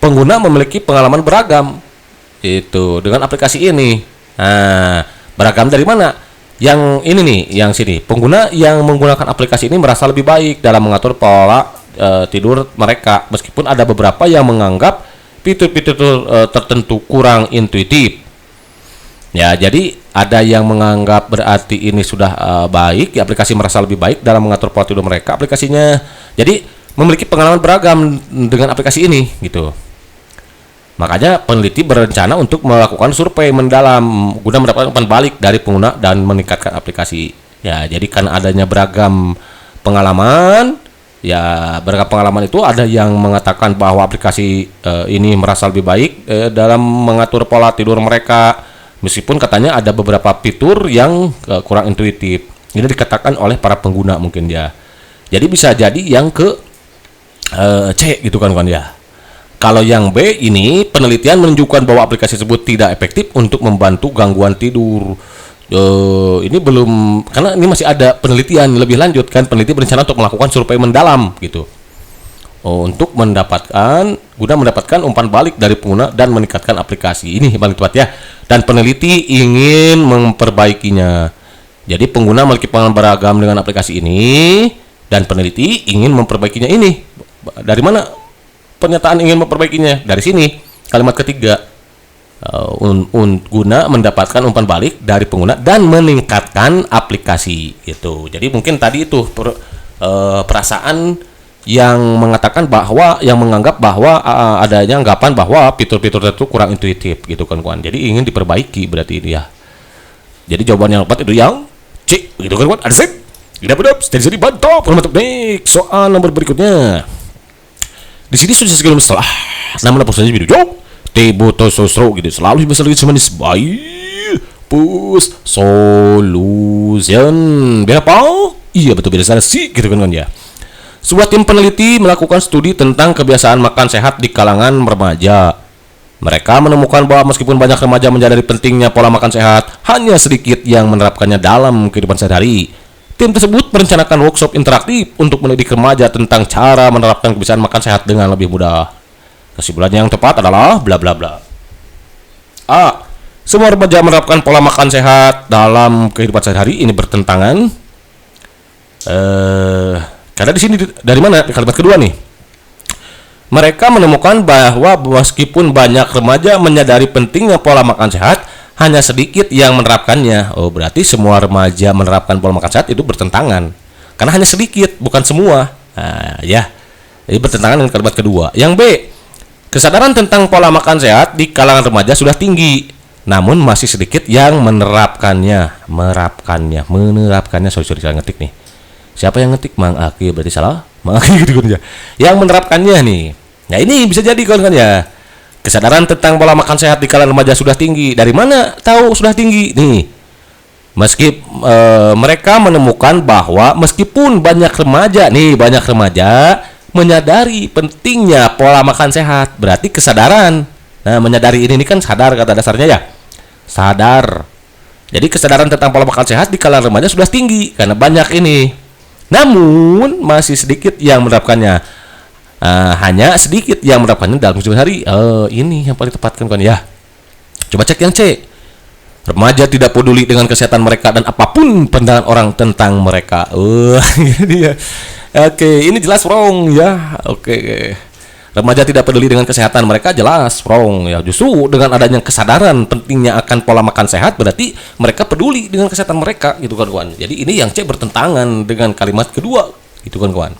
pengguna memiliki pengalaman beragam itu dengan aplikasi ini. Beragam dari mana? Yang ini nih, yang sini. Pengguna yang menggunakan aplikasi ini merasa lebih baik dalam mengatur pola tidur mereka, meskipun ada beberapa yang menganggap fitur-fitur tertentu kurang intuitif. Ya, jadi ada yang menganggap berarti ini sudah baik, aplikasi merasa lebih baik dalam mengatur pola tidur mereka, aplikasinya. Jadi memiliki pengalaman beragam dengan aplikasi ini gitu. Makanya peneliti berencana untuk melakukan survei mendalam guna mendapatkan umpan balik dari pengguna dan meningkatkan aplikasi. Ya, jadi karena adanya beragam pengalaman, itu ada yang mengatakan bahwa aplikasi ini merasa lebih baik dalam mengatur pola tidur mereka, meskipun katanya ada beberapa fitur yang kurang intuitif. Ini dikatakan oleh para pengguna mungkin ya. Jadi bisa jadi yang ke C gitu kan ya. Kalau yang B ini, penelitian menunjukkan bahwa aplikasi tersebut tidak efektif untuk membantu gangguan tidur. Ini belum, karena ini masih ada penelitian lebih lanjut kan. Peneliti berencana untuk melakukan survei mendalam gitu, untuk guna mendapatkan umpan balik dari pengguna dan meningkatkan aplikasi. Ini paling tepat ya. Dan peneliti ingin memperbaikinya. Jadi pengguna memiliki pengalaman beragam dengan aplikasi ini dan peneliti ingin memperbaikinya. Ini dari mana pernyataan ingin memperbaikinya? Dari sini kalimat ketiga. Guna mendapatkan umpan balik dari pengguna dan meningkatkan aplikasi gitu. Jadi mungkin tadi itu perasaan yang mengatakan bahwa, yang menganggap bahwa adanya anggapan bahwa fitur-fitur itu kurang intuitif gitu kan kawan. Jadi ingin diperbaiki berarti ini ya. Jadi jawaban yang tepat itu yang C gitu kan kawan. Ada sip. Tidak benar. Jadi bantap. Untuk next soal nomor berikutnya. Di sini sudah segala masalah. Namun apa saja video. Tibuto sosro gitu. Selalu bisa lagi semanis baik. Pus solution. Berapa? Iya betul beda sana sih gitu kan ya. Sebuah tim peneliti melakukan studi tentang kebiasaan makan sehat di kalangan remaja. Mereka menemukan bahwa meskipun banyak remaja menyadari pentingnya pola makan sehat, hanya sedikit yang menerapkannya dalam kehidupan sehari-hari. Tim tersebut merencanakan workshop interaktif untuk mendidik remaja tentang cara menerapkan kebiasaan makan sehat dengan lebih mudah. Kesimpulan yang tepat adalah bla bla bla. A. Semua remaja menerapkan pola makan sehat dalam kehidupan sehari-hari ini bertentangan. Karena di sini dari mana kalimat kedua nih? Mereka menemukan bahwa meskipun banyak remaja menyadari pentingnya pola makan sehat, hanya sedikit yang menerapkannya. Oh, berarti semua remaja menerapkan pola makan sehat itu bertentangan. Karena hanya sedikit, bukan semua. Nah, ya. Jadi bertentangan dengan kalimat kedua. Yang B, kesadaran tentang pola makan sehat di kalangan remaja sudah tinggi, namun masih sedikit yang menerapkannya. Menerapkannya. Sorry, saya ngetik nih. Siapa yang ngetik? Mang Aki, berarti salah. Mang Aki gitu kan ya. Yang menerapkannya nih. Nah ini bisa jadi kan ya. Kesadaran tentang pola makan sehat di kalangan remaja sudah tinggi. Dari mana tahu sudah tinggi? Nih. Mereka menemukan bahwa meskipun banyak remaja menyadari pentingnya pola makan sehat, berarti kesadaran. Nah, menyadari ini kan sadar kata dasarnya ya. Sadar. Jadi kesadaran tentang pola makan sehat di kalangan remaja sudah tinggi karena banyak ini. Namun masih sedikit yang menerapkannya. Hanya sedikit yang menerapkannya dalam kehidupan hari. Ini yang paling tepat kan ya. Coba cek yang C. Remaja tidak peduli dengan kesehatan mereka dan apapun pandangan orang tentang mereka. Ini ya. Oke, ini jelas wrong ya. Oke. Remaja tidak peduli dengan kesehatan mereka, jelas wrong ya. Justru dengan adanya kesadaran pentingnya akan pola makan sehat, berarti mereka peduli dengan kesehatan mereka gitu kan kawan. Jadi ini yang C bertentangan dengan kalimat kedua gitu kan kawan.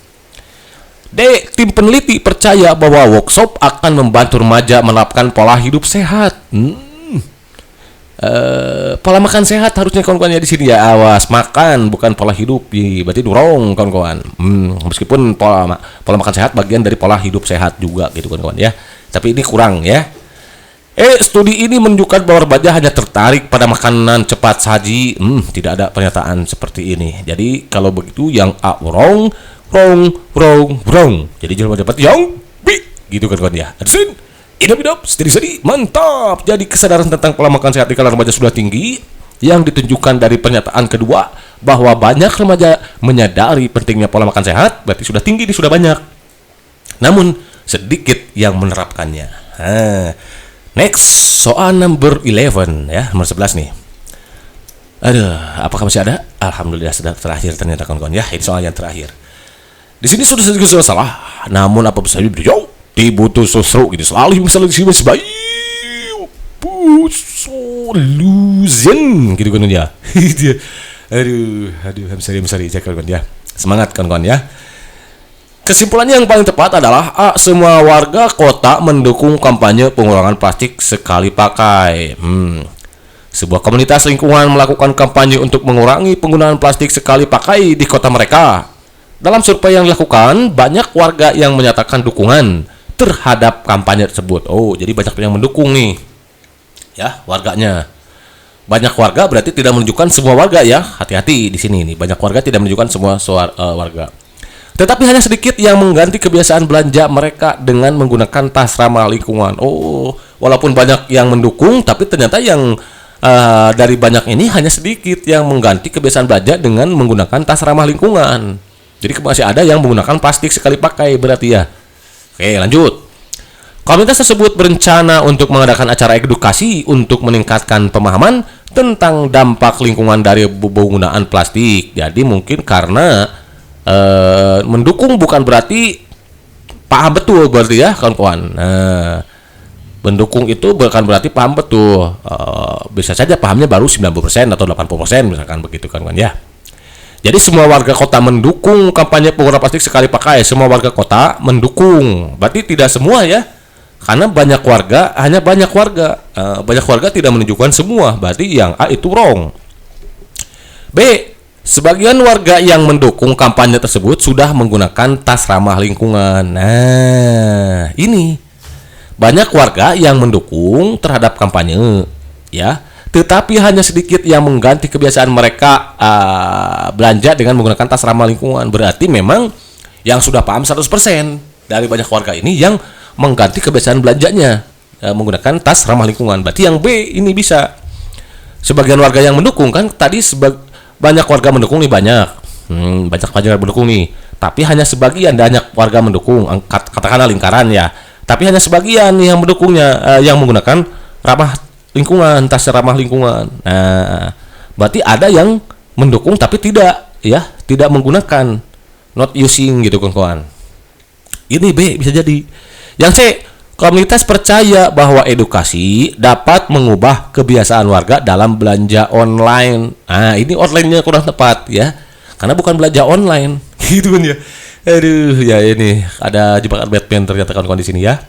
D. Tim peneliti percaya bahwa workshop akan membantu remaja menerapkan pola hidup sehat. Pola makan sehat harusnya kawan-kawan ya di sini ya. Awas, makan bukan pola hidup. Berarti wrong kawan-kawan. Meskipun pola makan sehat bagian dari pola hidup sehat juga gitu kawan-kawan ya. Tapi ini kurang ya. Studi ini menunjukkan bahwa remaja hanya tertarik pada makanan cepat saji. Tidak ada pernyataan seperti ini. Jadi kalau begitu yang A wrong. Jadi jangan dapat yang B gitu kan kawan ya. Adsin. Idap, sedih, mantap. Jadi kesadaran tentang pola makan sehat di kalangan remaja sudah tinggi, yang ditunjukkan dari pernyataan kedua bahwa banyak remaja menyadari pentingnya pola makan sehat, berarti sudah tinggi, sudah banyak. Namun sedikit yang menerapkannya. Next, soal number 11 ya, nomor 11 nih. Apakah masih ada? Alhamdulillah sudah terakhir ternyata kawan-kawan ya. Ini soal yang terakhir. Di sini sudah salah. Namun apa bisa beliau? Dibutuh sosro gitu. Selalu misalnya di sini sebaik solution gitu kan ya. aduh, sorry kawan ya. Semangat kawan ya. Kesimpulannya yang paling tepat adalah A. Semua warga kota mendukung kampanye pengurangan plastik sekali pakai. Sebuah komunitas lingkungan melakukan kampanye untuk mengurangi penggunaan plastik sekali pakai di kota mereka. Dalam survei yang dilakukan, banyak warga yang menyatakan dukungan terhadap kampanye tersebut. Jadi banyak yang mendukung nih. Ya, warganya. Banyak warga berarti tidak menunjukkan semua warga ya. Hati-hati di sini nih. Banyak warga tidak menunjukkan semua warga. Tetapi hanya sedikit yang mengganti kebiasaan belanja mereka dengan menggunakan tas ramah lingkungan. Walaupun banyak yang mendukung, tapi ternyata yang dari banyak ini hanya sedikit yang mengganti kebiasaan belanja dengan menggunakan tas ramah lingkungan. Jadi masih ada yang menggunakan plastik sekali pakai berarti ya. Oke, lanjut. Komunitas tersebut berencana untuk mengadakan acara edukasi untuk meningkatkan pemahaman tentang dampak lingkungan dari penggunaan plastik. Jadi mungkin karena mendukung bukan berarti paham betul berarti ya kawan-kawan. Mendukung itu bukan berarti paham betul. Bisa saja pahamnya baru 90% atau 80% misalkan begitu kan ya. Jadi semua warga kota mendukung kampanye pengurangan plastik sekali pakai. Semua warga kota mendukung. Berarti tidak semua ya. Karena banyak warga, banyak warga tidak menunjukkan semua. Berarti yang A itu wrong. B. Sebagian warga yang mendukung kampanye tersebut sudah menggunakan tas ramah lingkungan. Nah, ini banyak warga yang mendukung terhadap kampanye, ya, tetapi hanya sedikit yang mengganti kebiasaan mereka belanja dengan menggunakan tas ramah lingkungan. Berarti memang yang sudah paham 100% dari banyak warga ini yang mengganti kebiasaan belanjanya menggunakan tas ramah lingkungan. Berarti yang B ini bisa. Sebagian warga yang mendukung, kan tadi banyak warga mendukung nih, banyak warga mendukung nih, tapi hanya sebagian banyak warga mendukung, katakanlah lingkaran ya, tapi hanya sebagian nih yang mendukungnya yang menggunakan ramah lingkungan, tas ramah lingkungan. Nah, berarti ada yang mendukung tapi tidak menggunakan, not using gitu kawan-kawan. Ini B bisa jadi. Yang C, komunitas percaya bahwa edukasi dapat mengubah kebiasaan warga dalam belanja online. Nah, ini online-nya kurang tepat ya. Karena bukan belanja online. Gitu kan ya. Aduh, ya ini ada jebakan Batman ternyata kawan-kawan di sini ya.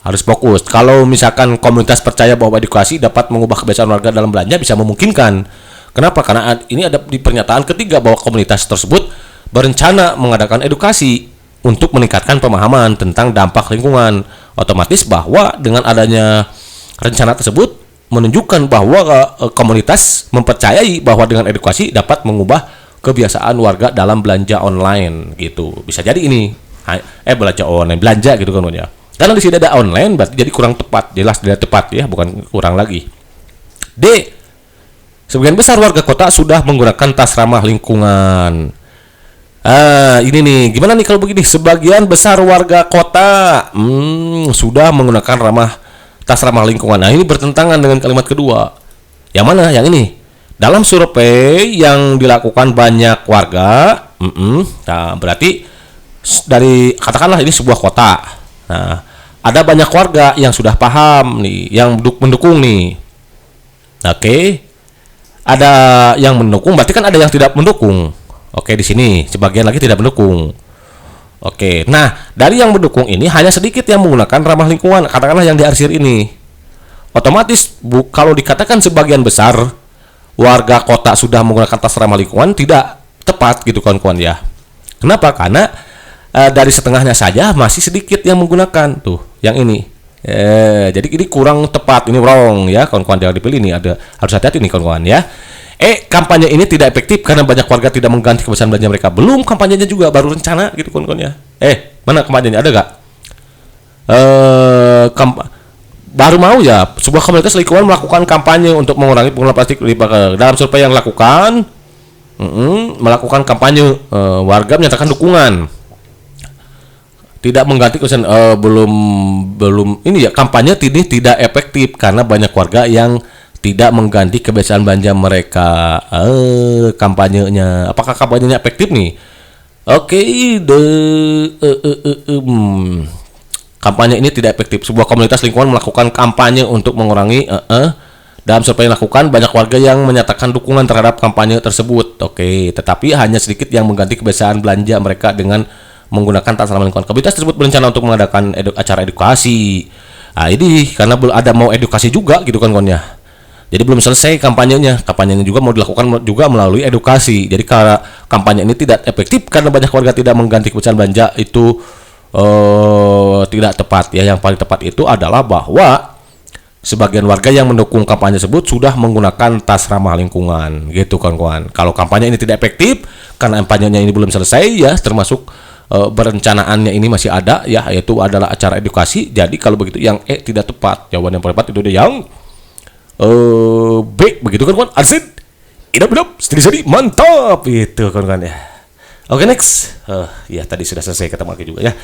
Harus fokus. Kalau misalkan komunitas percaya bahwa edukasi dapat mengubah kebiasaan warga dalam belanja, bisa memungkinkan. Kenapa? Karena ini ada di pernyataan ketiga bahwa komunitas tersebut berencana mengadakan edukasi untuk meningkatkan pemahaman tentang dampak lingkungan. Otomatis bahwa dengan adanya rencana tersebut menunjukkan bahwa komunitas mempercayai bahwa dengan edukasi dapat mengubah kebiasaan warga dalam belanja online gitu. Bisa jadi ini belanja online, belanja gitu kan ya. Karena di sini ada online berarti jadi kurang tepat, jelas tidak tepat ya, bukan kurang lagi. D, sebagian besar warga kota sudah menggunakan tas ramah lingkungan. Ini nih, gimana nih kalau begini? Sebagian besar warga kota sudah menggunakan tas ramah lingkungan. Nah, ini bertentangan dengan kalimat kedua. Yang mana? Yang ini. Dalam survei yang dilakukan banyak warga, nah, berarti dari katakanlah ini sebuah kota. Nah, ada banyak warga yang sudah paham nih, yang mendukung nih. Oke. Ada yang mendukung, berarti kan ada yang tidak mendukung. Oke, di sini sebagian lagi tidak mendukung. Oke, nah dari yang mendukung ini hanya sedikit yang menggunakan ramah lingkungan, katakanlah yang diarsir ini. Otomatis kalau dikatakan sebagian besar warga kota sudah menggunakan tas ramah lingkungan, tidak tepat gitu kawan-kawan ya. Kenapa? Karena dari setengahnya saja masih sedikit yang menggunakan tuh, yang ini. Jadi ini kurang tepat, ini wrong ya kawan-kawan, jangan dipilih nih, harus hati-hati nih kawan-kawan ya. Kampanye ini tidak efektif karena banyak warga tidak mengganti kebiasaan belanja mereka. Belum kampanyenya juga, baru rencana gitu kawan-kawan ya. Mana kampanyenya, ada gak? Baru mau ya, sebuah komunitas lingkungan melakukan kampanye untuk mengurangi penggunaan plastik dalam survei yang lakukan melakukan kampanye, warga menyatakan dukungan tidak mengganti kebiasaan. belum ini ya, kampanye ini tidak efektif karena banyak warga yang tidak mengganti kebiasaan belanja mereka. Kampanyenya, apakah kampanyenya efektif nih? Oke, kampanye ini tidak efektif. Sebuah komunitas lingkungan melakukan kampanye untuk mengurangi dalam survei yang dilakukan banyak warga yang menyatakan dukungan terhadap kampanye tersebut. Oke, tetapi hanya sedikit yang mengganti kebiasaan belanja mereka dengan menggunakan tas ramah lingkungan. Komunitas tersebut berencana untuk mengadakan acara edukasi. Nah, ini karena ada mau edukasi juga gitu kan kawan ya. Jadi belum selesai kampanyenya. Kampanyenya juga mau dilakukan juga melalui edukasi. Jadi karena kampanye ini tidak efektif karena banyak warga tidak mengganti kebiasaan belanja, itu tidak tepat ya. Yang paling tepat itu adalah bahwa sebagian warga yang mendukung kampanye tersebut sudah menggunakan tas ramah lingkungan gitu kawan-kawan. Kalau kampanye ini tidak efektif karena kampanyenya ini belum selesai ya, termasuk berencanaannya ini masih ada ya, yaitu adalah acara edukasi. Jadi kalau begitu yang tidak tepat. Jawaban yang paling tepat itu yang B, begitu kan kawan? Arsin, idap, sedih, mantap itu kawan-kawan ya. Oke, next. Ya tadi sudah selesai ketemu lagi juga ya.